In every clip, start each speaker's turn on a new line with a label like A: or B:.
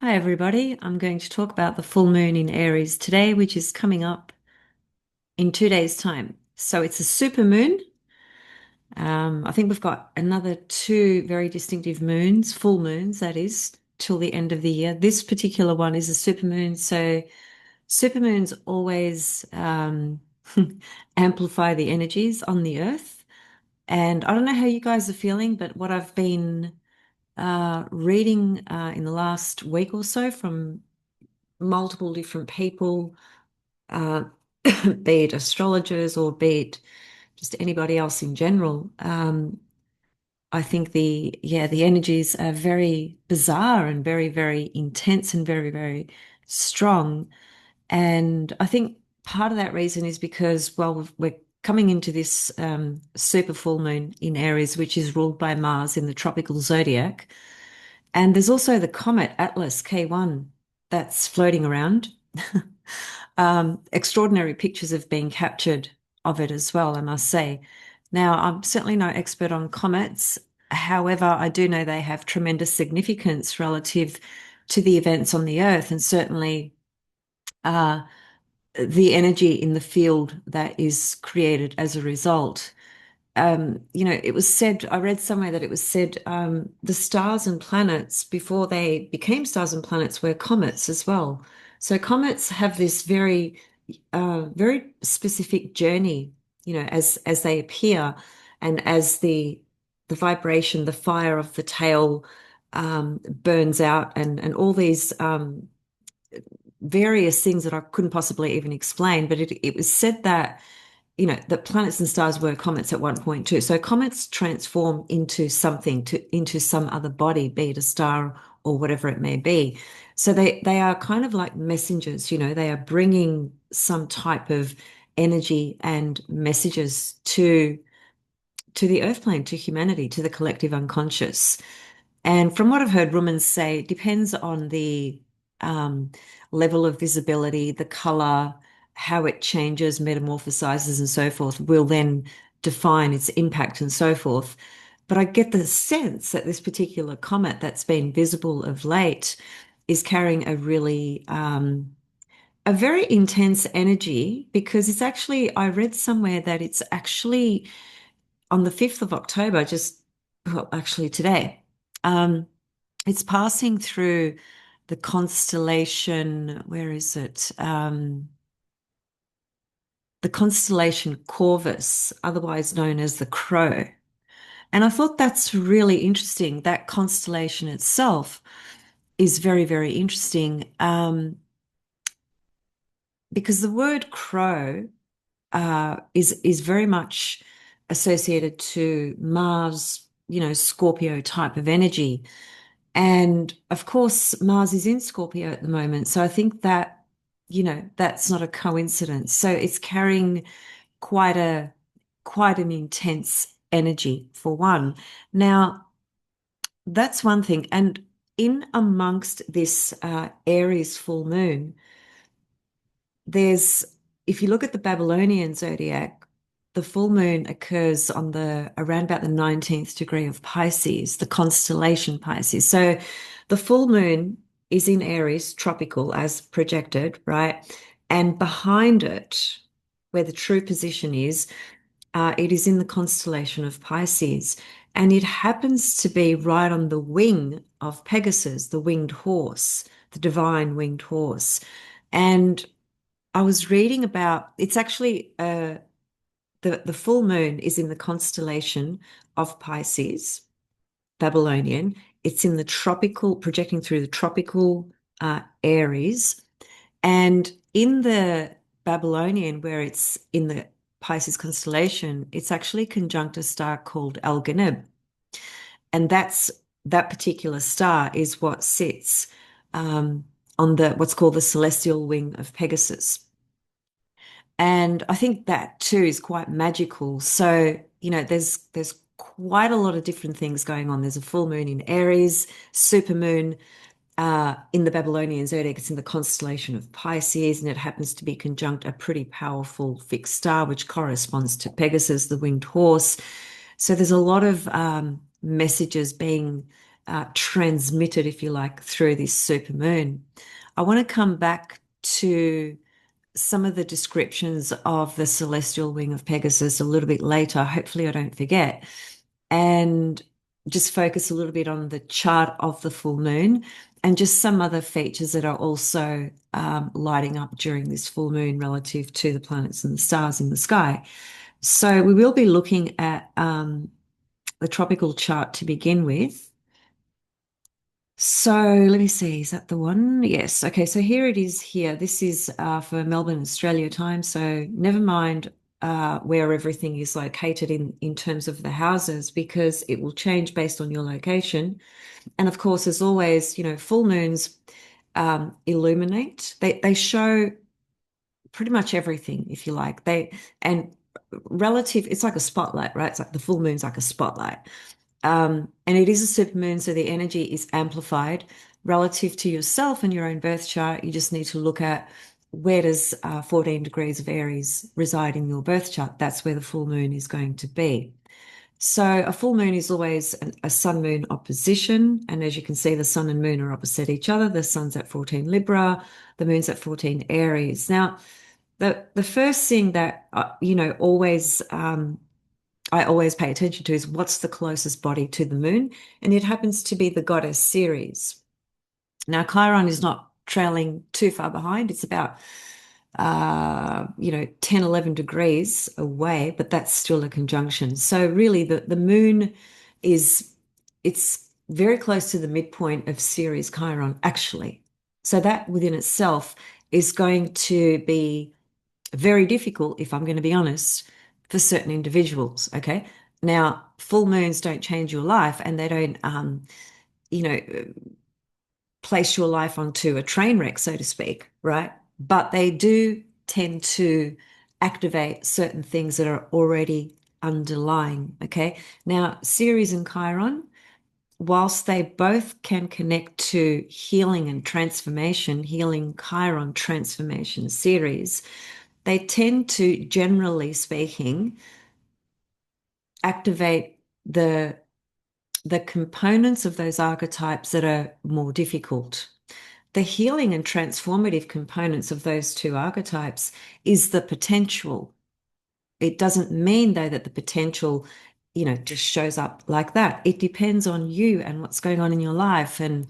A: Hi, everybody. I'm going to talk about the full moon in Aries today, which is coming up in 2 days' time. So it's a super moon. I think we've got another two very distinctive moons, full moons, that is, till the end of the year. This particular one is a super moon. So super moons always amplify the energies on the earth. And I don't know how you guys are feeling, but what I've been reading in the last week or so from multiple different people, uh, be it astrologers or be it just anybody else in general. I think the energies are very bizarre and very, very intense and very, very strong. And I think part of that reason is because, well, we're coming into this super full moon in Aries, which is ruled by Mars in the tropical zodiac. And there's also the comet Atlas K1 that's floating around. Extraordinary pictures have been captured of it as well, I must say. Now, I'm certainly no expert on comets. However, I do know they have tremendous significance relative to the events on the Earth, and certainly uh, the energy in the field that is created as a result. It was said, I read somewhere that it was said the stars and planets before they became stars and planets were comets as well. So comets have this very specific journey, as they appear and as the vibration, the fire of the tail burns out and all these various things that I couldn't possibly even explain. But it was said that that planets and stars were comets at one point too. So comets transform into something, into some other body, be it a star or whatever it may be. So they are kind of like messengers, they are bringing some type of energy and messages to the earth plane, to humanity, to the collective unconscious. And from what I've heard Rumans say, it depends on the um, level of visibility, the color, how it changes, metamorphosizes, and so forth, will then define its impact and so forth. But I get the sense that this particular comet that's been visible of late is carrying a very intense energy because it's actually, I read somewhere that it's actually on the 5th of October, well, actually today. Um, it's passing through the constellation, where is it? The constellation Corvus, otherwise known as the Crow. And I thought that's really interesting. That constellation itself is very, very interesting because the word crow is very much associated to Mars, Scorpio type of energy. And of course, Mars is in Scorpio at the moment. So I think that, that's not a coincidence. So it's carrying quite a quite an intense energy for one. Now, that's one thing. And in amongst this Aries full moon, there's if you look at the Babylonian zodiac, the full moon occurs on the around about the 19th degree of Pisces, the constellation Pisces. So the full moon is in Aries, tropical as projected, right? And behind it, where the true position is, it is in the constellation of Pisces. And it happens to be right on the wing of Pegasus, the winged horse, the divine winged horse. And I was reading about it's actually the full moon is in the constellation of Pisces, Babylonian. It's in the tropical, projecting through the tropical Aries, and in the Babylonian, where it's in the Pisces constellation, it's actually conjunct a star called Algenib, and that particular star is what sits on the what's called the celestial wing of Pegasus. And I think that too is quite magical. So, there's quite a lot of different things going on. There's a full moon in Aries, super moon in the Babylonian zodiac. It's in the constellation of Pisces, and it happens to be conjunct a pretty powerful fixed star, which corresponds to Pegasus, the winged horse. So there's a lot of messages being transmitted, if you like, through this super moon. I want to come back to some of the descriptions of the celestial wing of Pegasus a little bit later. Hopefully, I don't forget. And just focus a little bit on the chart of the full moon and just some other features that are also lighting up during this full moon relative to the planets and the stars in the sky. So we will be looking at the tropical chart to begin with. So let me see, is that the one? Yes. Okay, so here it is here. This is for Melbourne, Australia time. So never mind where everything is located in terms of the houses, because it will change based on your location. And of course, as always, full moons illuminate. They show pretty much everything, if you like. And relative, it's like a spotlight, right? It's like the full moon's like a spotlight. And it is a supermoon, so the energy is amplified relative to yourself and your own birth chart. You just need to look at where does 14 degrees of Aries reside in your birth chart. That's where the full moon is going to be. So a full moon is always a sun moon opposition. And as you can see, the sun and moon are opposite each other. The sun's at 14 Libra, the moon's at 14 Aries. Now, the first thing that, always I always pay attention to is what's the closest body to the moon, and it happens to be the goddess Ceres. Now, Chiron is not trailing too far behind. It's about 10, 11 degrees away, but that's still a conjunction. So really the moon it's very close to the midpoint of Ceres Chiron, actually. So that within itself is going to be very difficult, if I'm going to be honest, for certain individuals. Okay. Now, full moons don't change your life, and they don't, you know, place your life onto a train wreck, so to speak, right? But they do tend to activate certain things that are already underlying. Okay. Now, Ceres and Chiron, whilst they both can connect to healing and transformation, healing Chiron, transformation Ceres, they tend to, generally speaking, activate the components of those archetypes that are more difficult. The healing and transformative components of those two archetypes is the potential. It doesn't mean, though, that the potential, just shows up like that. It depends on you and what's going on in your life and,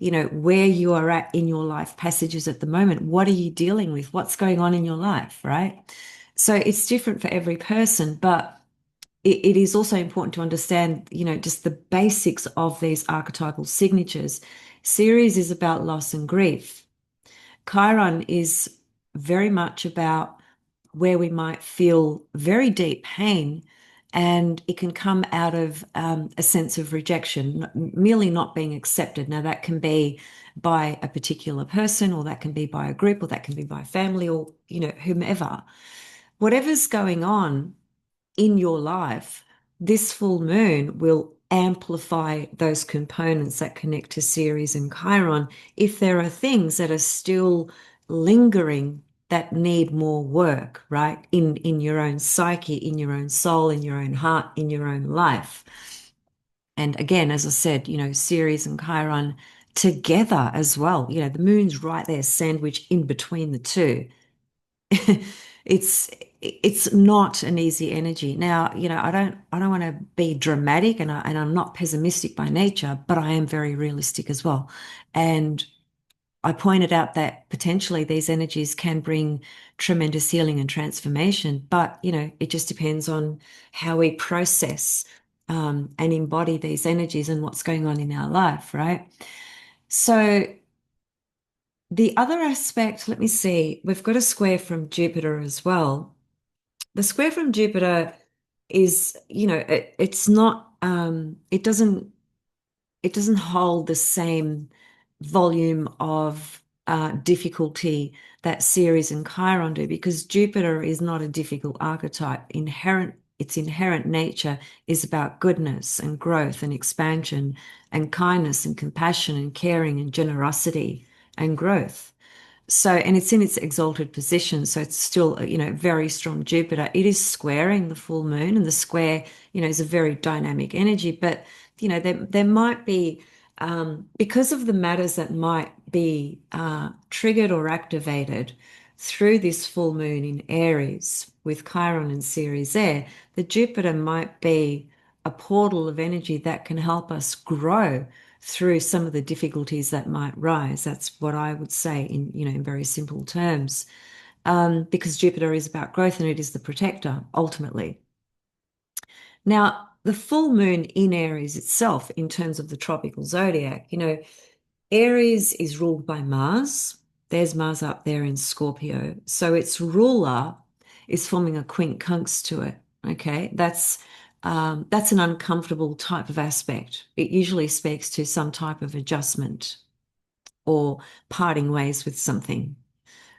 A: where you are at in your life passages at the moment. What are you dealing with? What's going on in your life, right? So it's different for every person, but it is also important to understand, just the basics of these archetypal signatures. Ceres is about loss and grief. Chiron is very much about where we might feel very deep pain, and it can come out of a sense of rejection, merely not being accepted. Now, that can be by a particular person, or that can be by a group, or that can be by family, or, whomever. Whatever's going on in your life, this full moon will amplify those components that connect to Ceres and Chiron. If there are things that are still lingering that need more work, right? In your own psyche, in your own soul, in your own heart, in your own life. And again, as I said, Ceres and Chiron together as well. The moon's right there, sandwiched in between the two. it's it's not an easy energy. Now, I don't want to be dramatic, and I'm not pessimistic by nature, but I am very realistic as well. And I pointed out that potentially these energies can bring tremendous healing and transformation, but it just depends on how we process and embody these energies and what's going on in our life, right? So the other aspect, let me see, we've got a square from Jupiter as well. The square from Jupiter is, it's not, it doesn't hold the same volume of difficulty that Ceres and Chiron do, because Jupiter is not a difficult archetype. Its inherent nature is about goodness and growth and expansion and kindness and compassion and caring and generosity and growth. So, and it's in its exalted position, so it's still, very strong Jupiter. It is squaring the full moon, and the square, is a very dynamic energy. But, there might be Because of the matters that might be triggered or activated through this full moon in Aries with Chiron and Ceres there, the Jupiter might be a portal of energy that can help us grow through some of the difficulties that might rise. That's what I would say in, in very simple terms, because Jupiter is about growth and it is the protector ultimately. Now, the full moon in Aries itself, in terms of the tropical zodiac, Aries is ruled by Mars. There's Mars up there in Scorpio. So its ruler is forming a quincunx to it. Okay, that's an uncomfortable type of aspect. It usually speaks to some type of adjustment or parting ways with something.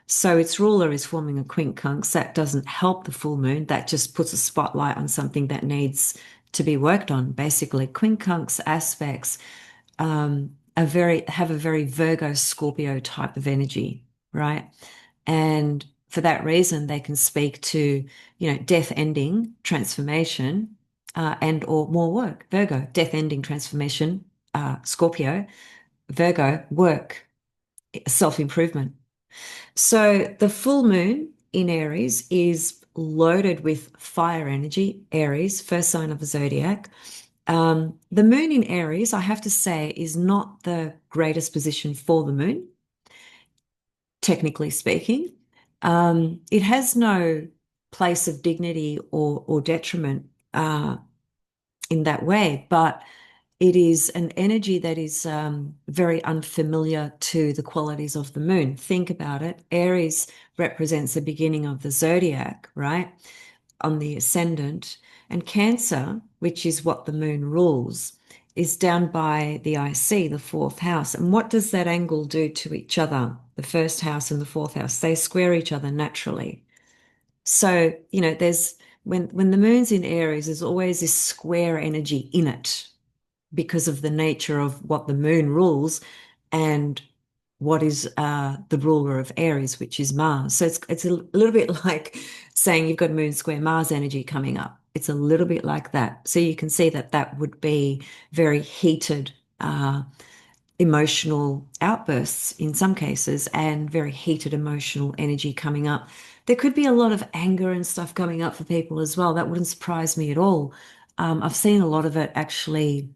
A: So its ruler is forming a quincunx. That doesn't help the full moon. That just puts a spotlight on something that needs to be worked on. Basically, quincunx aspects have a very Virgo Scorpio type of energy, right? And for that reason, they can speak to, death ending, transformation, and or more work. Virgo, death ending, transformation, Scorpio, Virgo, work, self-improvement. So the full moon in Aries is loaded with fire energy, Aries, first sign of the zodiac. The moon in Aries, I have to say, is not the greatest position for the moon, technically speaking. It has no place of dignity or detriment in that way, but it is an energy that is very unfamiliar to the qualities of the moon. Think about it. Aries represents the beginning of the zodiac, right? On the ascendant. And Cancer, which is what the moon rules, is down by the IC, the fourth house. And what does that angle do to each other? The first house and the fourth house, they square each other naturally. So, there's when the moon's in Aries, there's always this square energy in it because of the nature of what the moon rules and what is the ruler of Aries, which is Mars. So it's a little bit like saying you've got moon square Mars energy coming up. It's a little bit like that. So you can see that that would be very heated emotional outbursts in some cases and very heated emotional energy coming up. There could be a lot of anger and stuff coming up for people as well. That wouldn't surprise me at all. I've seen a lot of it actually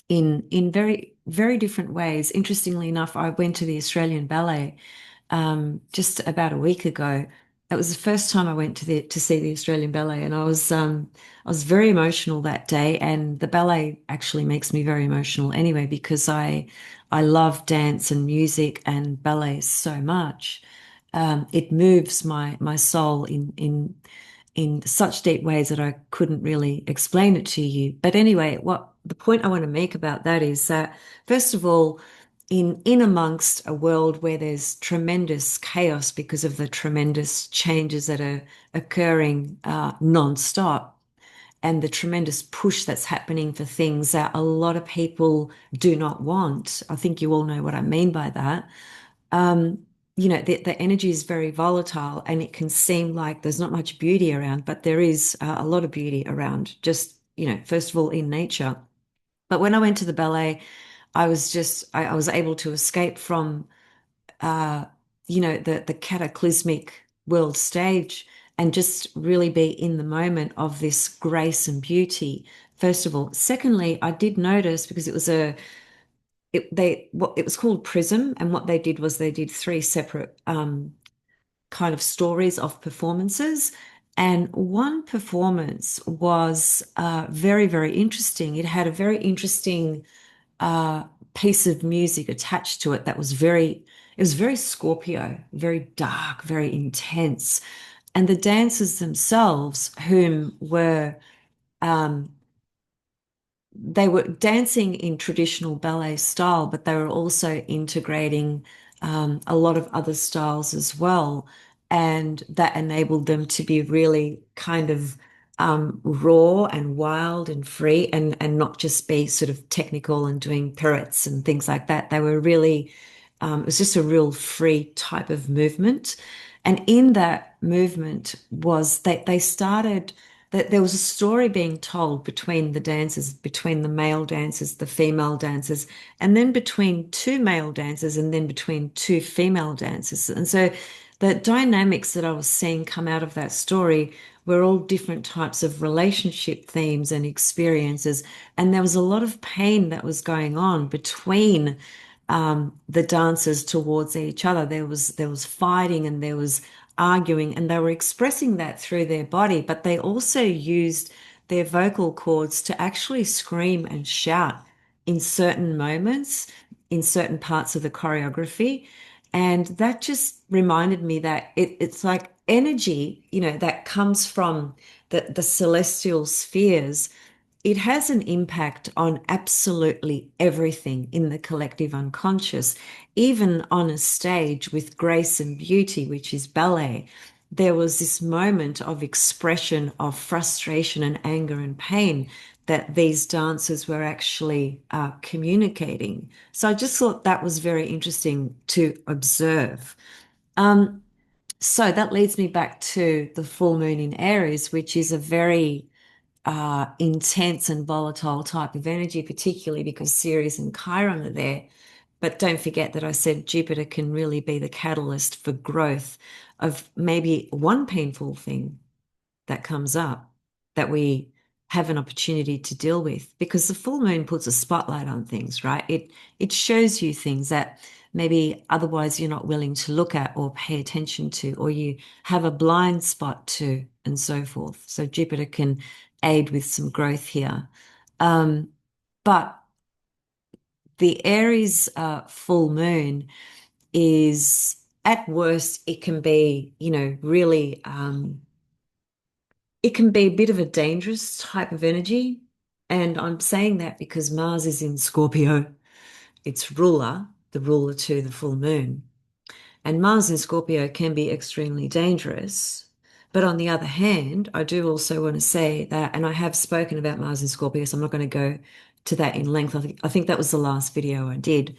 A: in very, very different ways. Interestingly enough, I went to the Australian Ballet just about a week ago. It was the first time I went to see the Australian Ballet, and I was very emotional that day. And the ballet actually makes me very emotional anyway because I love dance and music and ballet so much. It moves my soul in such deep ways that I couldn't really explain it to you. But anyway, what the point I want to make about that is that, first of all, in amongst a world where there's tremendous chaos because of the tremendous changes that are occurring non-stop and the tremendous push that's happening for things that a lot of people do not want. I think you all know what I mean by that. Um, the energy is very volatile and it can seem like there's not much beauty around, but there is a lot of beauty around, just, first of all, in nature. But when I went to the ballet, I was able to escape from, uh, the cataclysmic world stage and just really be in the moment of this grace and beauty, first of all. Secondly, I did notice because it was called Prism, and what they did was they did three separate kind of stories of performances. And one performance was very, very interesting. It had a very interesting uh, piece of music attached to it that it was very Scorpio, very dark, very intense. And the dancers themselves, whom were um, they were dancing in traditional ballet style, but they were also integrating a lot of other styles as well. And that enabled them to be really kind of raw and wild and free and not just be sort of technical and doing pirouettes and things like that. They were really, it was just a real free type of movement. And in that movement was they started that there was a story being told between the dancers, between the male dancers, the female dancers, and then between two male dancers, and then between two female dancers. And so the dynamics that I was seeing come out of that story were all different types of relationship themes and experiences. And there was a lot of pain that was going on between the dancers towards each other. There was fighting and there was arguing, and they were expressing that through their body, but they also used their vocal cords to actually scream and shout in certain moments, in certain parts of the choreography. And that just reminded me that it's like energy, that comes from the celestial spheres. It has an impact on absolutely everything in the collective unconscious, even on a stage with grace and beauty, which is ballet. There was this moment of expression of frustration and anger and pain that these dancers were actually communicating. So I just thought that was very interesting to observe. Um, so that leads me back to the full moon in Aries, which is a very intense and volatile type of energy, particularly because Ceres and Chiron are there. But don't forget that I said Jupiter can really be the catalyst for growth of maybe one painful thing that comes up that we have an opportunity to deal with, because the full moon puts a spotlight on things, right? It shows you things that maybe otherwise you're not willing to look at or pay attention to, or you have a blind spot to, and so forth. So Jupiter can aid with some growth here. But the Aries full moon is, at worst, it can be, really it can be a bit of a dangerous type of energy. And I'm saying that because Mars is in Scorpio, its ruler, the ruler to the full moon. And Mars in Scorpio can be extremely dangerous. But on the other hand, I do also want to say that, and I have spoken about Mars in Scorpio, so I'm not going to go to that in length. I think that was the last video I did.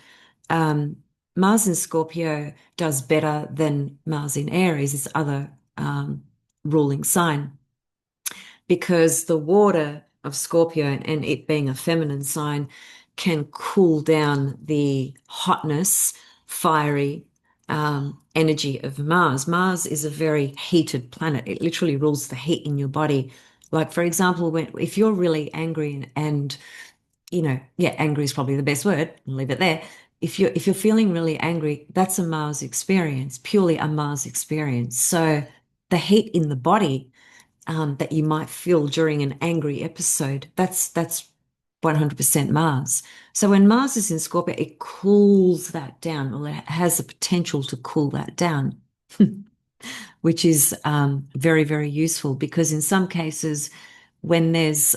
A: Um, Mars in Scorpio does better than Mars in Aries, its other ruling sign, because the water of Scorpio, and it being a feminine sign, can cool down the hotness, fiery energy of Mars. Mars is a very heated planet. It literally rules the heat in your body. Like, for example, if you're really angry and yeah, angry is probably the best word. I'll leave it there. If you're feeling really angry, that's a Mars experience, purely a Mars experience. So the heat in the body that you might feel during an angry episode. That's 100% Mars. So when Mars is in Scorpio, it cools that down, or it has the potential to cool that down, which is very, very useful, because in some cases, when there's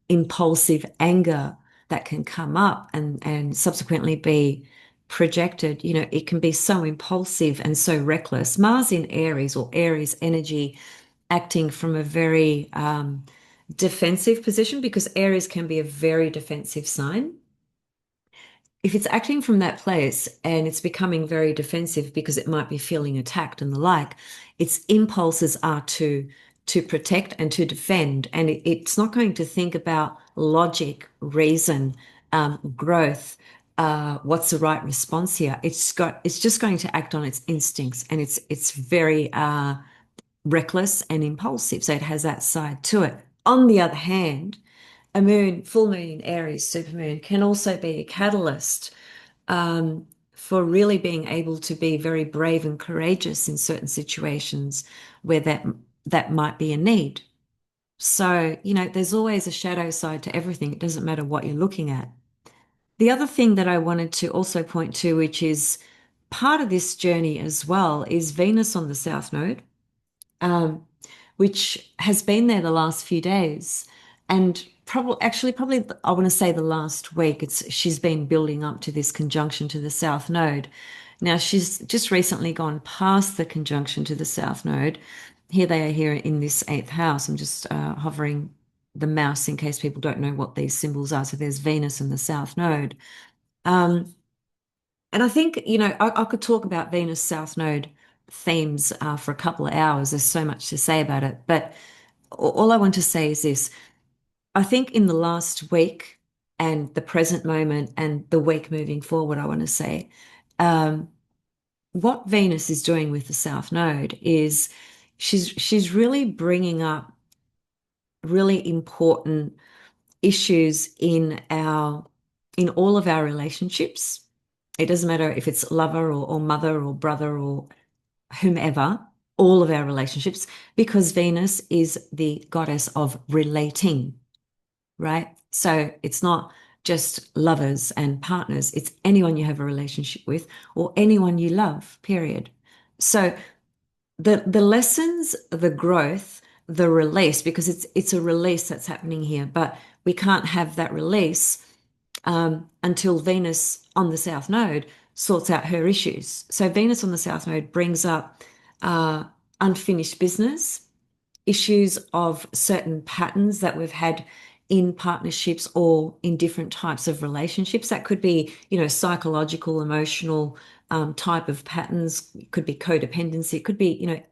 A: impulsive anger that can come up and subsequently be projected, it can be so impulsive and so reckless. Mars in Aries, or Aries energy, acting from a very defensive position, because Aries can be a very defensive sign. If it's acting from that place and it's becoming very defensive because it might be feeling attacked and the like, its impulses are to protect and to defend, and it's not going to think about logic, reason, growth. What's the right response here? It's just going to act on its instincts, and it's very reckless and impulsive. So it has that side to it. On the other hand, full moon in Aries, supermoon, can also be a catalyst for really being able to be very brave and courageous in certain situations where that might be a need. So, there's always a shadow side to everything. It doesn't matter what you're looking at. The other thing that I wanted to also point to, which is part of this journey as well, is Venus on the South Node, um, which has been there the last few days. And probably, I want to say the last week, she's been building up to this conjunction to the South Node. Now, she's just recently gone past the conjunction to the South Node. Here they are here in this eighth house. I'm just hovering the mouse in case people don't know what these symbols are. So there's Venus and the South Node. Um, and I think, I could talk about Venus South Node themes for a couple of hours. There's so much to say about it. But all I want to say is this. I think in the last week and the present moment and the week moving forward, I want to say, um, what Venus is doing with the South Node is she's really bringing up really important issues in all of our relationships. It doesn't matter if it's lover or mother or brother or whomever, all of our relationships, because Venus is the goddess of relating, right? So it's not just lovers and partners, it's anyone you have a relationship with or anyone you love, period. So the lessons, the growth, the release, because it's a release that's happening here, but we can't have that release until Venus on the South Node sorts out her issues. So Venus on the South Node brings up uh, unfinished business, issues of certain patterns that we've had in partnerships or in different types of relationships. That could be, psychological, emotional type of patterns. It could be codependency. It could be,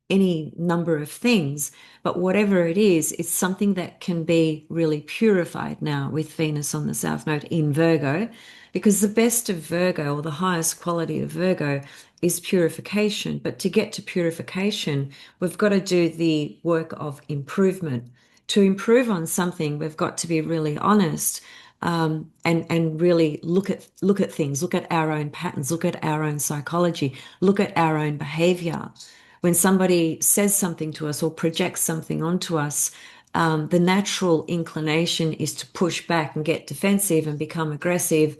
A: any number of things. But whatever it is, it's something that can be really purified now with Venus on the South Node in Virgo, because the best of Virgo or the highest quality of Virgo is purification. But to get to purification, we've got to do the work of improvement. To improve on something, we've got to be really honest, and really look at things, look at our own patterns, look at our own psychology, look at our own behavior. When somebody says something to us or projects something onto us, the natural inclination is to push back and get defensive and become aggressive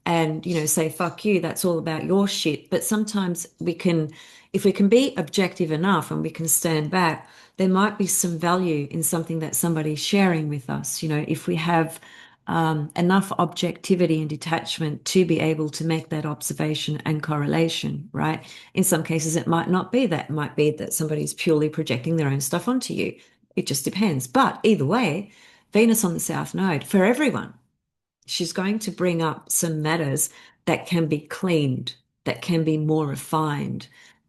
A: and, say, fuck you, that's all about your shit. But sometimes if we can be objective enough and we can stand back, there might be some value in something that somebody's sharing with us. If we have enough objectivity and detachment to be able to make that observation and correlation, right? In some cases, it might not be that. It might be that somebody's purely projecting their own stuff onto you. It just depends. But either way, Venus on the South Node, for everyone, she's going to bring up some matters that can be cleaned, that can be more refined,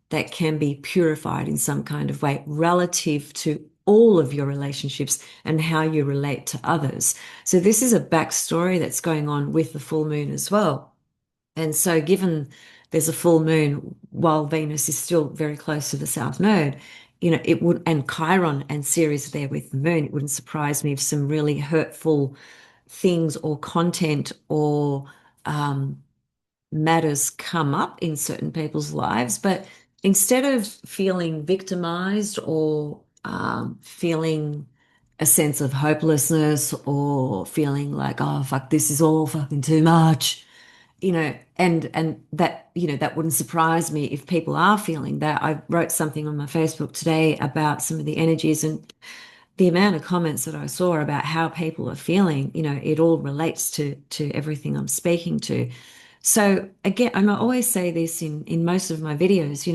A: that can be purified in some kind of way relative to all of your relationships and how you relate to others. So this is a backstory that's going on with the full moon as well. And so given there's a full moon while Venus is still very close to the South Node, it would, and Chiron and Ceres there with the moon, it wouldn't surprise me if some really hurtful things or content or matters come up in certain people's lives. But instead of feeling victimized or feeling a sense of hopelessness or feeling like, oh, fuck, this is all fucking too much, and that, that wouldn't surprise me if people are feeling that. I wrote something on my Facebook today about some of the energies and the amount of comments that I saw about how people are feeling, it all relates to everything I'm speaking to. So again, and I always say this in most of my videos,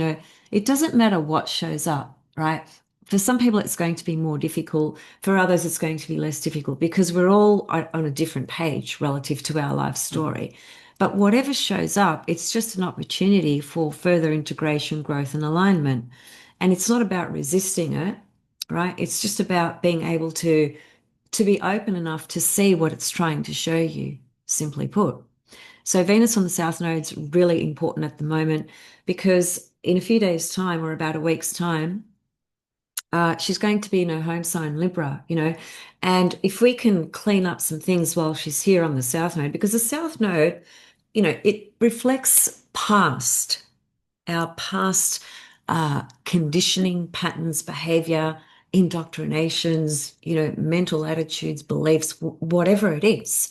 A: it doesn't matter what shows up, right? For some people, it's going to be more difficult. For others, it's going to be less difficult because we're all on a different page relative to our life story. But whatever shows up, it's just an opportunity for further integration, growth, and alignment. And it's not about resisting it, right? It's just about being able to be open enough to see what it's trying to show you, simply put. So Venus on the South Node's really important at the moment because in a few days' time or about a week's time, she's going to be in her home sign Libra, and if we can clean up some things while she's here on the South Node, because the South Node, it reflects our past conditioning patterns, behavior, indoctrinations, mental attitudes, beliefs, whatever it is.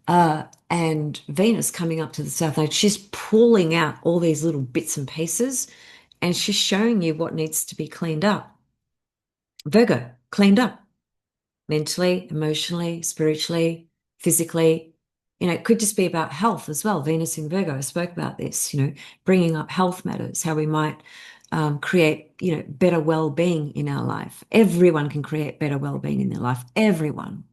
A: And Venus coming up to the South Node, she's pulling out all these little bits and pieces and she's showing you what needs to be cleaned up. Virgo, cleaned up mentally, emotionally, spiritually, physically. It could just be about health as well. Venus in Virgo, I spoke about this, bringing up health matters, how we might create, better well-being in our life. Everyone can create better well-being in their life. Everyone.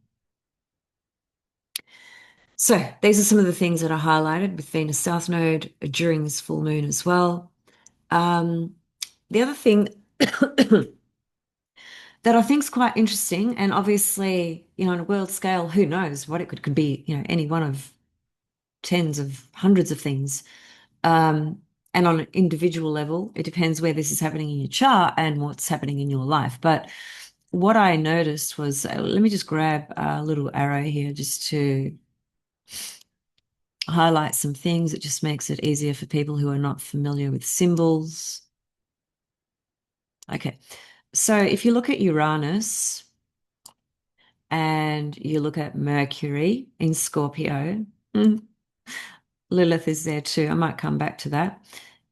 A: So these are some of the things that are highlighted with Venus South Node during this full moon as well. The other thing that I think is quite interesting. And obviously, on a world scale, who knows what it could be, any one of tens of hundreds of things. Um, and on an individual level, it depends where this is happening in your chart and what's happening in your life. But what I noticed was, let me just grab a little arrow here just to highlight some things. It just makes it easier for people who are not familiar with symbols. Okay. So if you look at Uranus and you look at Mercury in Scorpio, Lilith is there too. I might come back to that.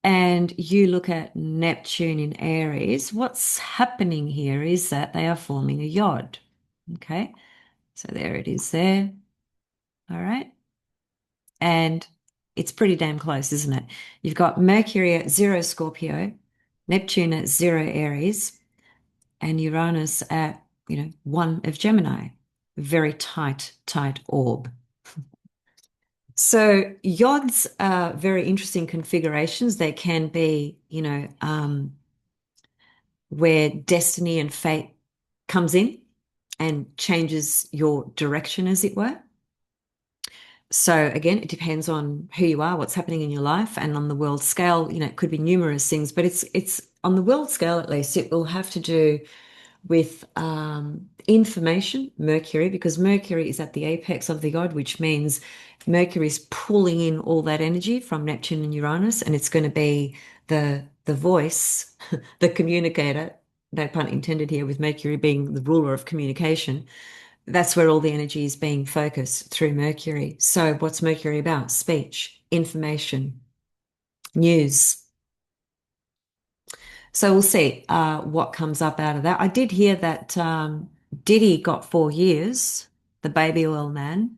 A: And you look at Neptune in Aries, what's happening here is that they are forming a yod. Okay. So there it is there. All right. And it's pretty damn close, isn't it? You've got Mercury at zero Scorpio, Neptune at zero Aries, and Uranus at, one of Gemini. Very tight, tight orb. So yods are very interesting configurations. They can be, where destiny and fate comes in and changes your direction, as it were. So again, it depends on who you are, what's happening in your life, and on the world scale, it could be numerous things, but it's on the world scale at least, it will have to do with information, Mercury, because Mercury is at the apex of the god, which means Mercury is pulling in all that energy from Neptune and Uranus, and it's going to be the voice, the communicator, no pun intended here, with Mercury being the ruler of communication. That's where all the energy is being focused through Mercury. So what's Mercury about? Speech, information, news. So we'll see what comes up out of that. I did hear that Diddy got 4 years. The baby oil man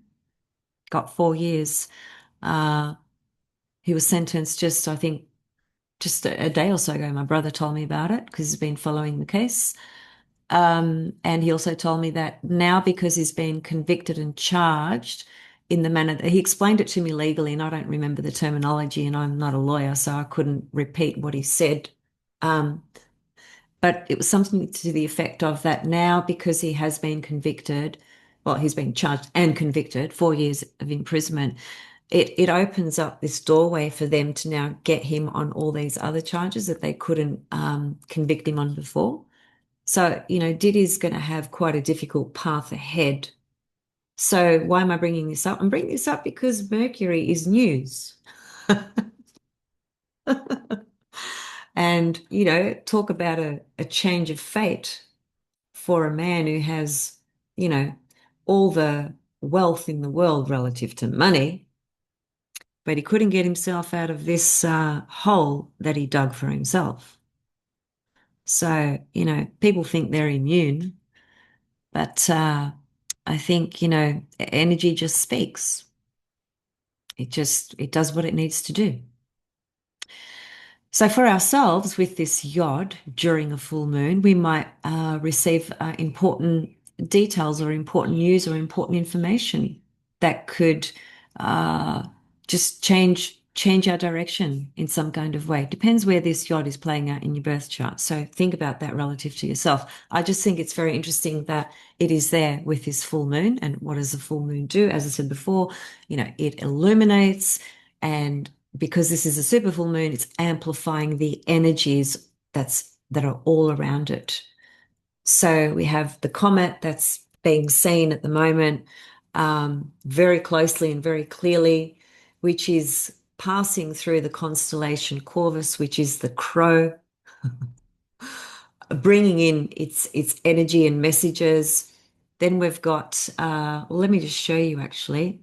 A: got 4 years. Uh, he was sentenced just, I think, just a day or so ago. My brother told me about it because he's been following the case. And he also told me that now, because he's been convicted and charged in the manner that he explained it to me legally, and I don't remember the terminology, and I'm not a lawyer, so I couldn't repeat what he said. Um, but it was something to the effect of that now, because he has been convicted, well, he's been charged and convicted, 4 years of imprisonment. It opens up this doorway for them to now get him on all these other charges that they couldn't convict him on before. So, Diddy's going to have quite a difficult path ahead. So, why am I bringing this up? I'm bringing this up because Mercury is news. And, talk about a change of fate for a man who has, you know, all the wealth in the world relative to money, but he couldn't get himself out of this hole that he dug for himself. So, people think they're immune, but I think, energy just speaks. It does what it needs to do. So for ourselves, with this yod during a full moon, we might receive important details or important news or important information that could uh, just change our direction in some kind of way. Depends where this yod is playing out in your birth chart. So think about that relative to yourself. I just think it's very interesting that it is there with this full moon. And what does the full moon do? As I said before, it illuminates, and because this is a super full moon, it's amplifying the energies that are all around it. So we have the comet that's being seen at the moment very closely and very clearly, which is passing through the constellation Corvus, which is the crow, bringing in its energy and messages. Then we've got, well, let me just show you actually.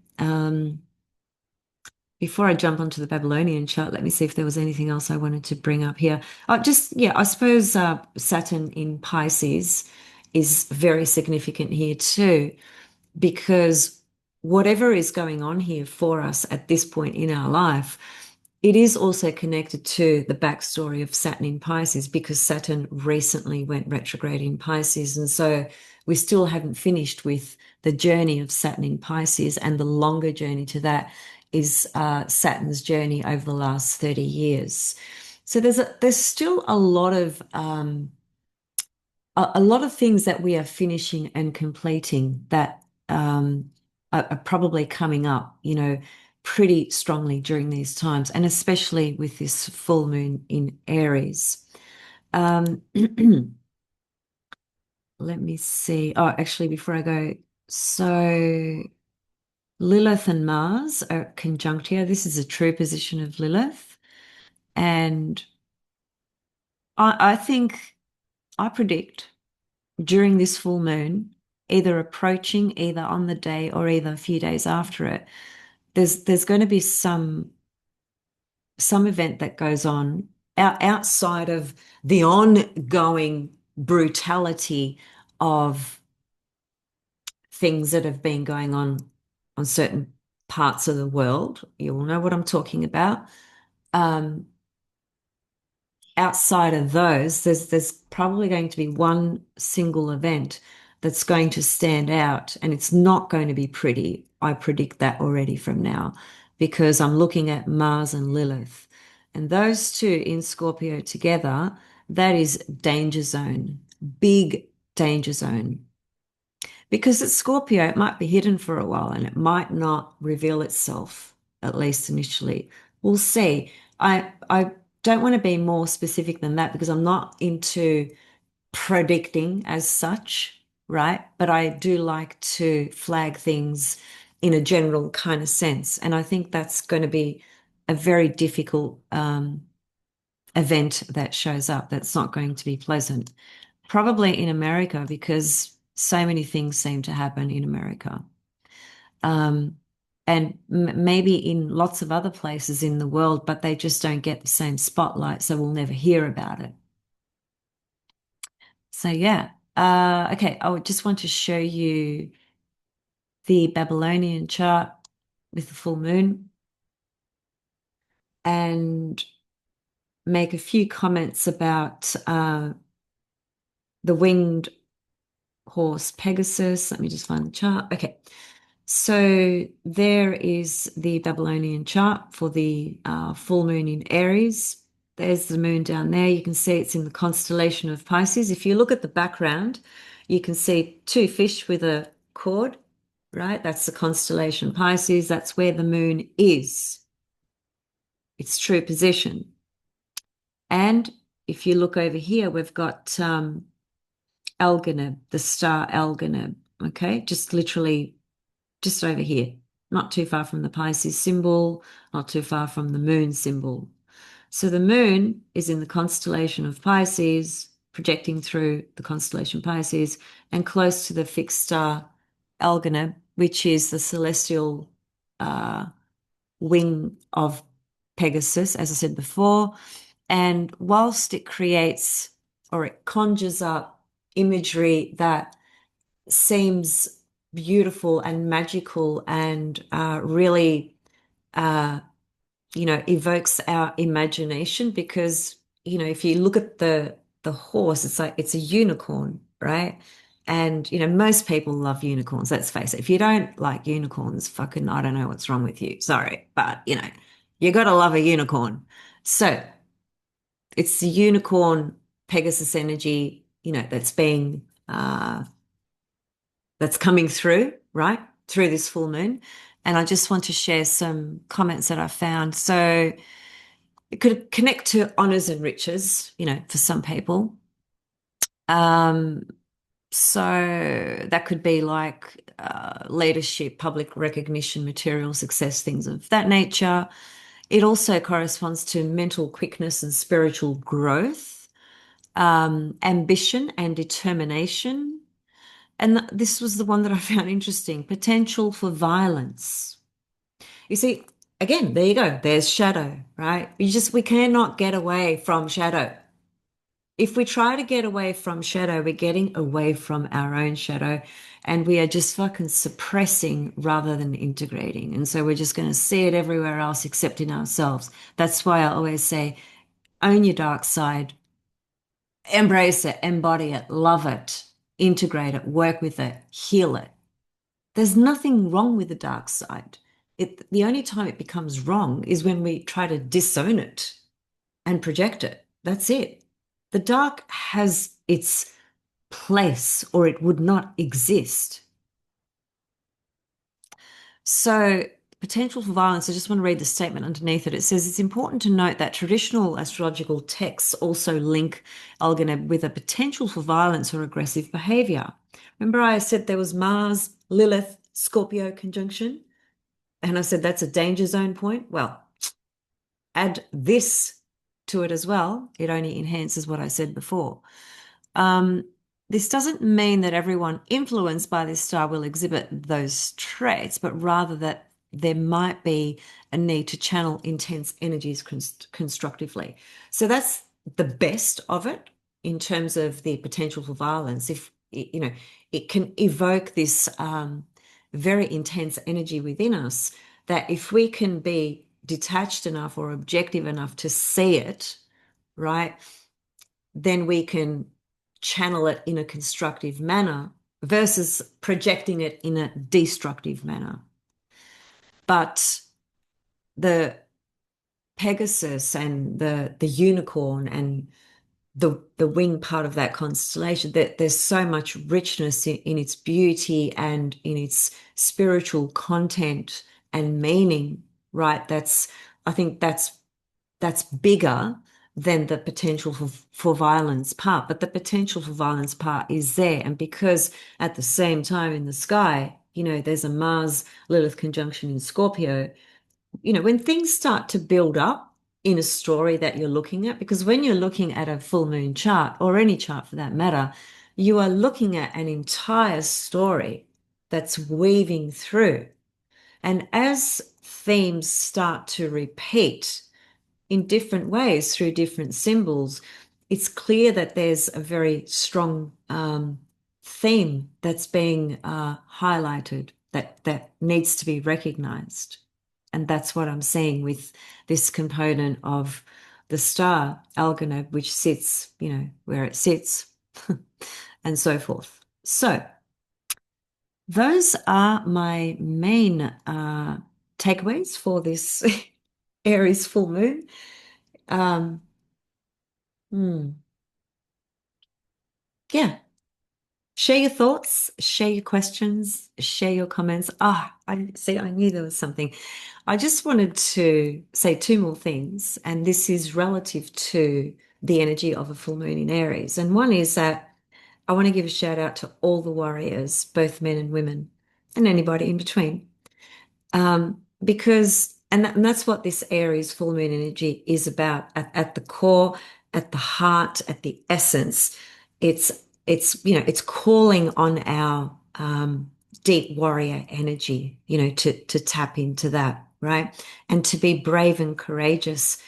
A: Before I jump onto the Babylonian chart, let me see if there was anything else I wanted to bring up here. Yeah, I suppose Saturn in Pisces is very significant here too, because whatever is going on here for us at this point in our life, it is also connected to the backstory of Saturn in Pisces, because Saturn recently went retrograde in Pisces. And so we still haven't finished with the journey of Saturn in Pisces, and the longer journey to that is Saturn's journey over the last 30 years. So there's still a lot of a lot of things that we are finishing and completing that are probably coming up, pretty strongly during these times, and especially with this full moon in Aries. Um, let me see. Oh, actually, before I go, so Lilith and Mars are conjunct here. This is a true position of Lilith. And I think I predict during this full moon, either approaching, either on the day or either a few days after it, there's going to be some event that goes on outside of the ongoing brutality of things that have been going on certain parts of the world. You all know what I'm talking about. Um, Outside of those, there's probably going to be one single event that's going to stand out, and it's not going to be pretty. I predict that already from now, because I'm looking at Mars and Lilith, and those two in Scorpio together, that is danger zone, big danger zone. Because it's Scorpio, it might be hidden for a while and it might not reveal itself, at least initially. We'll see. I don't want to be more specific than that because I'm not into predicting as such, right? But I do like to flag things in a general kind of sense. And I think that's going to be a very difficult event that shows up that's not going to be pleasant. Probably in America because so many things seem to happen in America. Um, and maybe in lots of other places in the world, but they just don't get the same spotlight, so we'll never hear about it. So yeah. Okay, I would just want to show you the Babylonian chart with the full moon and make a few comments about the winged horse Pegasus. Let me just find the chart. Okay. So there is the Babylonian chart for the full moon in Aries. There's the moon down there. You can see it's in the constellation of Pisces. If you look at the background, you can see two fish with a cord, right? That's the constellation Pisces. That's where the moon is, its true position. And if you look over here, we've got Algenib, the star Algenib, okay? Just literally just over here, not too far from the Pisces symbol, not too far from the moon symbol. So the moon is in the constellation of Pisces, projecting through the constellation Pisces and close to the fixed star Algenib, which is the celestial uh, wing of Pegasus, as I said before. And whilst it creates or it conjures up imagery that seems beautiful and magical and really, uh, evokes our imagination because, if you look at the horse, it's like it's a unicorn, right? And, most people love unicorns, let's face it. If you don't like unicorns, fucking, I don't know what's wrong with you. Sorry. But, you got to love a unicorn. So it's the unicorn Pegasus energy, that's coming through, right? Through this full moon. And I just want to share some comments that I found. So it could connect to honors and riches, for some people. Um, so that could be like leadership, public recognition, material success, things of that nature. It also corresponds to mental quickness and spiritual growth, ambition and determination. And this was the one that I found interesting, potential for violence. You see, again, there you go. There's shadow, right? We cannot get away from shadow. If we try to get away from shadow, we're getting away from our own shadow and we are just fucking suppressing rather than integrating. And so we're just going to see it everywhere else except in ourselves. That's why I always say, own your dark side, embrace it, embody it, love it, integrate it, work with it, heal it. There's nothing wrong with the dark side. The only time it becomes wrong is when we try to disown it and project it. That's it. The dark has its place or it would not exist. So, potential for violence, I just want to read the statement underneath it. It says it's important to note that traditional astrological texts also link Algona with a potential for violence or aggressive behavior. Remember, I said there was Mars, Lilith, Scorpio conjunction, and I said that's a danger zone point. Well, add this to it as well. It only enhances what I said before. Um, this doesn't mean that everyone influenced by this star will exhibit those traits, but rather that there might be a need to channel intense energies constructively. So that's the best of it in terms of the potential for violence. If you know, it can evoke this very intense energy within us that if we can be detached enough or objective enough to see it, right? Then we can channel it in a constructive manner versus projecting it in a destructive manner. But the Pegasus and the unicorn and the wing part of that constellation, that there's so much richness in its beauty and in its spiritual content and meaning, right? I think that's bigger than the potential for violence part. But the potential for violence part is there. And because at the same time in the sky, there's a Mars Lilith conjunction in Scorpio, when things start to build up in a story that you're looking at, because when you're looking at a full moon chart or any chart for that matter, you are looking at an entire story that's weaving through. And as themes start to repeat, in different ways through different symbols, it's clear that there's a very strong theme that's being highlighted that needs to be recognized. And that's what I'm seeing with this component of the star Algonath, which sits, where it sits, and so forth. So those are my main takeaways for this Aries full moon. Um, hmm. Yeah. Share your thoughts, share your questions, share your comments. I see, I knew there was something. I just wanted to say two more things, and this is relative to the energy of a full moon in Aries. And one is that I want to give a shout out to all the warriors, both men and women, and anybody in between. And that's what this Aries full moon energy is about at the core, at the heart, at the essence. It's it's calling on our deep warrior energy, to tap into that, right? And to be brave and courageous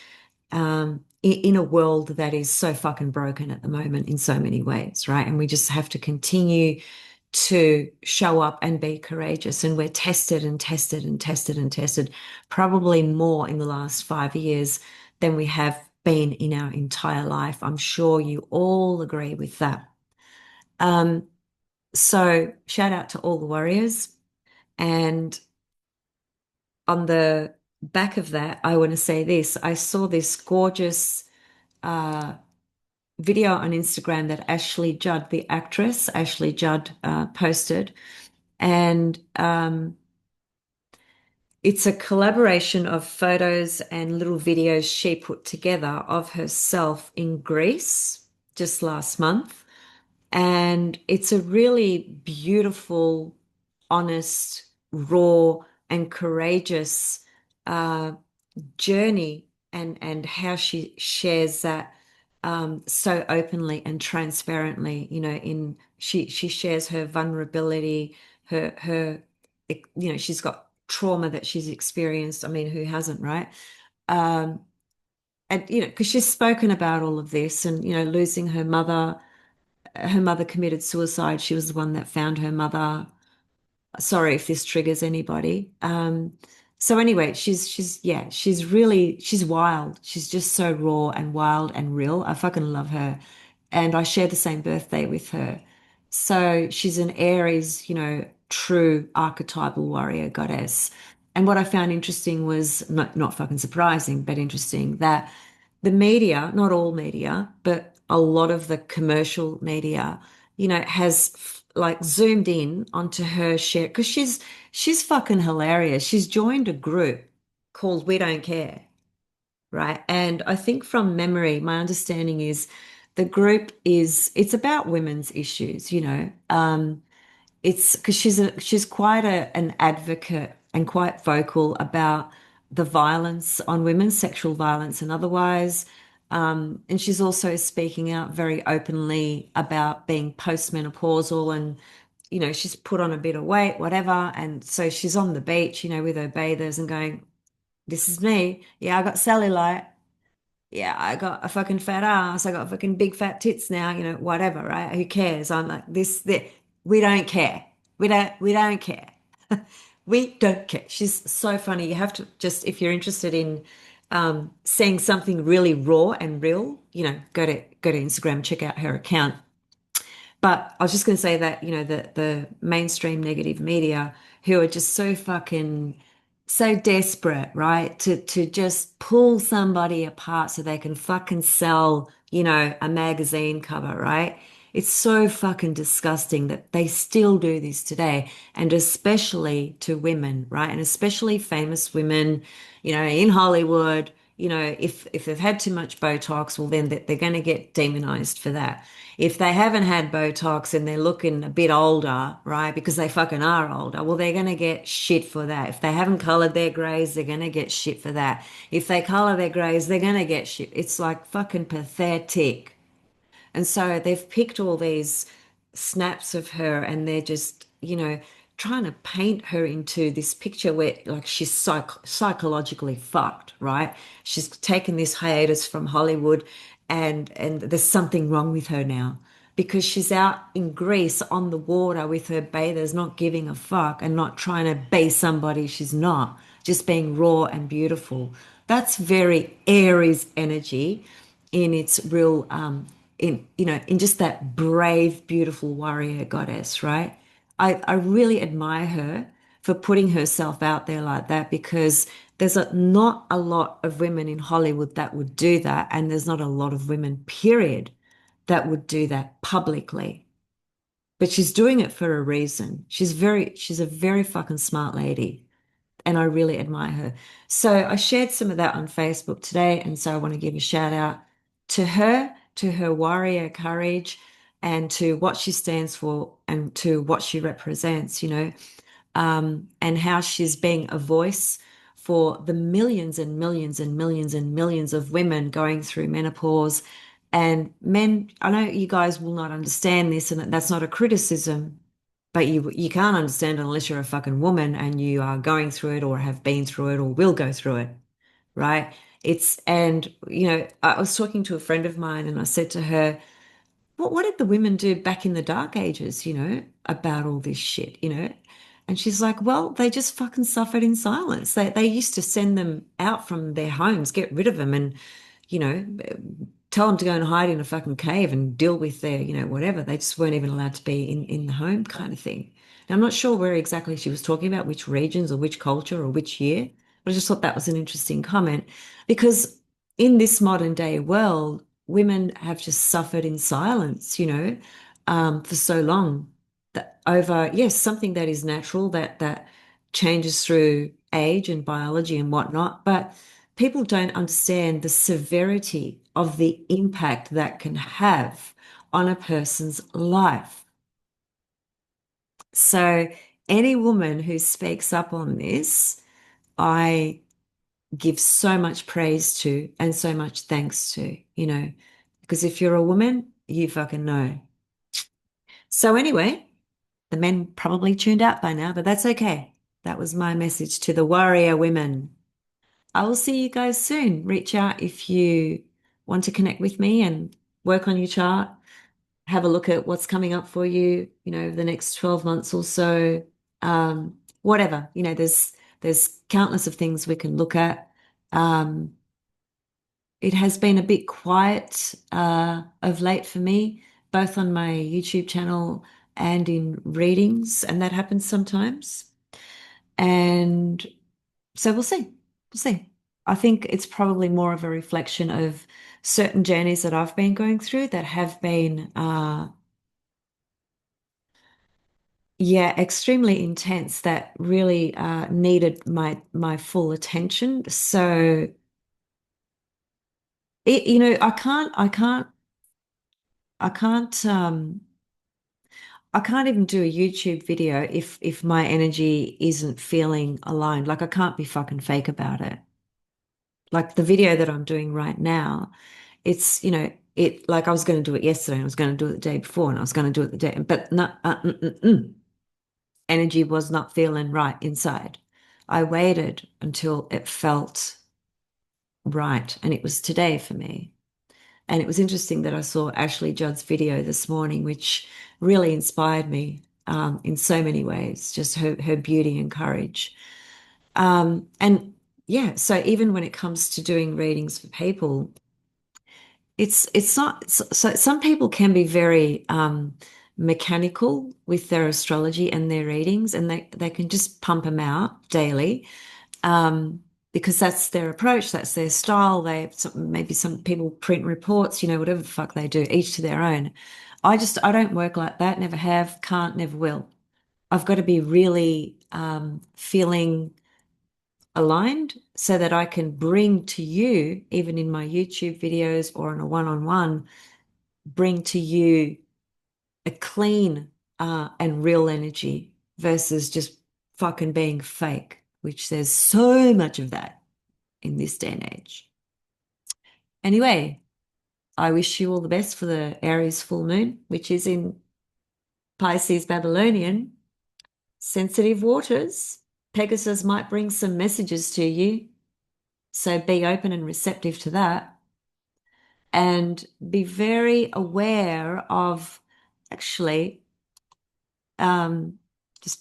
A: in a world that is so fucking broken at the moment in so many ways, right? And we just have to continue to show up and be courageous. And we're tested and tested and tested and tested, probably more in the last 5 years than we have been in our entire life. I'm sure you all agree with that. Um, so shout out to all the warriors. And on the back of that, I want to say this. I saw this gorgeous uh, video on Instagram that Ashley Judd, the actress, Ashley Judd, posted. And it's a collaboration of photos and little videos she put together of herself in Greece just last month. And it's a really beautiful, honest, raw, and courageous uh, journey, and how she shares that so openly and transparently. In she shares her vulnerability, her she's got trauma that she's experienced. I mean, who hasn't, right? Um, and because she's spoken about all of this, and losing her mother. Her mother committed suicide. She was the one that found her mother. Sorry if this triggers anybody. So anyway, she's wild. She's just so raw and wild and real. I fucking love her. And I share the same birthday with her. So she's an Aries, true archetypal warrior goddess. And what I found interesting was not fucking surprising, but interesting that the media, not all media, but a lot of the commercial media, has like zoomed in onto her share because she's fucking hilarious. She's joined a group called We Don't Care, right? And I think from memory, my understanding is the group it's about women's issues, it's because she's quite an advocate and quite vocal about the violence on women, sexual violence and otherwise. And she's also speaking out very openly about being postmenopausal and, she's put on a bit of weight, whatever. And so she's on the beach, with her bathers and going, this is me. Yeah, I got cellulite. Yeah, I got a fucking fat ass. I got fucking big fat tits now, whatever, right? Who cares? I'm like, we don't care. We don't care. We don't care. She's so funny. You have to just, if you're interested in seeing something really raw and real, go to Instagram, check out her account. But I was just going to say that, the mainstream negative media who are just so fucking so desperate, right? To just pull somebody apart so they can fucking sell, a magazine cover, right? It's so fucking disgusting that they still do this today, and especially to women, right? And especially famous women, in Hollywood, if they've had too much Botox, well, then they're going to get demonized for that. If they haven't had Botox and they're looking a bit older, right, because they fucking are older, well, they're going to get shit for that. If they haven't colored their grays, they're going to get shit for that. If they color their grays, they're going to get shit. It's like fucking pathetic. And so they've picked all these snaps of her and they're just, trying to paint her into this picture where like she's psychologically fucked, right? She's taken this hiatus from Hollywood and there's something wrong with her now because she's out in Greece on the water with her bathers, not giving a fuck and not trying to be somebody she's not, just being raw and beautiful. That's very Aries energy in its real in just that brave, beautiful warrior goddess, right? I really admire her for putting herself out there like that because there's not a lot of women in Hollywood that would do that, and there's not a lot of women, period, that would do that publicly. But she's doing it for a reason. She's a very fucking smart lady and I really admire her. So I shared some of that on Facebook today, and so I want to give a shout out to her warrior courage, and to what she stands for and to what she represents, and how she's being a voice for the millions and millions and millions and millions of women going through menopause. And men, I know you guys will not understand this, and that's not a criticism, but you can't understand it unless you're a fucking woman and you are going through it or have been through it or will go through it, right? And I was talking to a friend of mine and I said to her, what did the women do back in the dark ages, about all this shit, And she's like, well, they just fucking suffered in silence. They used to send them out from their homes, get rid of them, and, you know, tell them to go and hide in a fucking cave and deal with their, whatever. They just weren't even allowed to be in the home kind of thing. Now, I'm not sure where exactly she was talking about, which regions or which culture or which year, but I just thought that was an interesting comment because in this modern day world, women have just suffered in silence, for so long that over, yes, something that is natural that changes through age and biology and whatnot, but people don't understand the severity of the impact that can have on a person's life. So any woman who speaks up on this, I give so much praise to and so much thanks to, because if you're a woman, you fucking know. So anyway, the men probably tuned out by now, but that's okay. That was my message to the warrior women. I will see you guys soon. Reach out if you want to connect with me and work on your chart. Have a look at what's coming up for you, the next 12 months or so. Whatever, there's countless of things we can look at. Um, it has been a bit quiet of late for me, both on my YouTube channel and in readings, and that happens sometimes. And so we'll see. We'll see. I think it's probably more of a reflection of certain journeys that I've been going through that have been yeah, extremely intense that really needed my full attention. So I can't I can't even do a YouTube video if my energy isn't feeling aligned. Like I can't be fucking fake about it. Like the video that I'm doing right now, it's, it like I was going to do it yesterday and I was going to do it the day before and I was going to do it the day, but not, energy was not feeling right inside. I waited until it felt right. And it was today for me. And it was interesting that I saw Ashley Judd's video this morning, which really inspired me in so many ways, just her beauty and courage. And yeah, so even when it comes to doing readings for people, it's not so some people can be very mechanical with their astrology and their readings, and they can just pump them out daily because that's their approach, that's their style. Maybe some people print reports, whatever the fuck they do, each to their own. I don't work like that, never have, can't, never will. I've got to be really feeling aligned so that I can bring to you, even in my YouTube videos or in a one-on-one, bring to you a clean and real energy versus just fucking being fake, which there's so much of that in this day and age. Anyway, I wish you all the best for the Aries full moon, which is in Pisces Babylonian, sensitive waters. Pegasus might bring some messages to you, so be open and receptive to that. And be very aware of actually just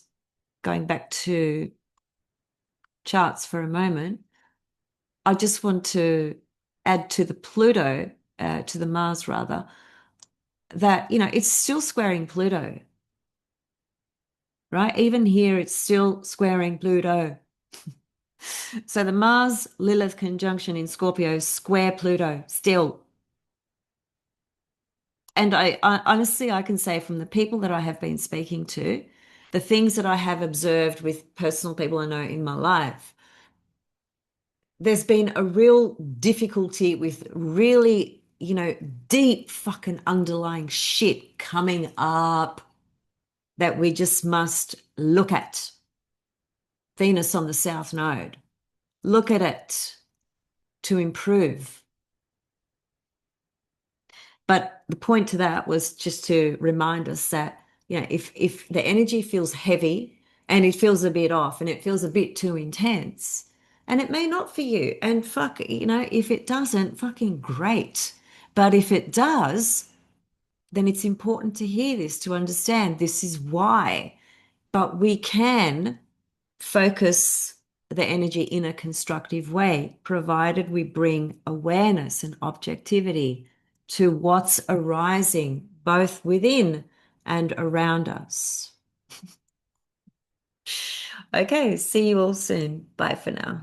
A: going back to charts for a moment. I just want to add to the Pluto, to the Mars rather, that, it's still squaring Pluto, right? Even here, it's still squaring Pluto. So the Mars Lilith conjunction in Scorpio square Pluto still. And I honestly, I can say from the people that I have been speaking to, the things that I have observed with personal people I know in my life, there's been a real difficulty with really, deep fucking underlying shit coming up that we just must look at. Venus on the South Node. Look at it to improve. But the point to that was just to remind us that, if the energy feels heavy and it feels a bit off and it feels a bit too intense, and it may not for you, and fuck, if it doesn't, fucking great. But if it does, then it's important to hear this, to understand this is why. But we can focus the energy in a constructive way, provided we bring awareness and objectivity to what's arising both within and around us. Okay, see you all soon. Bye for now.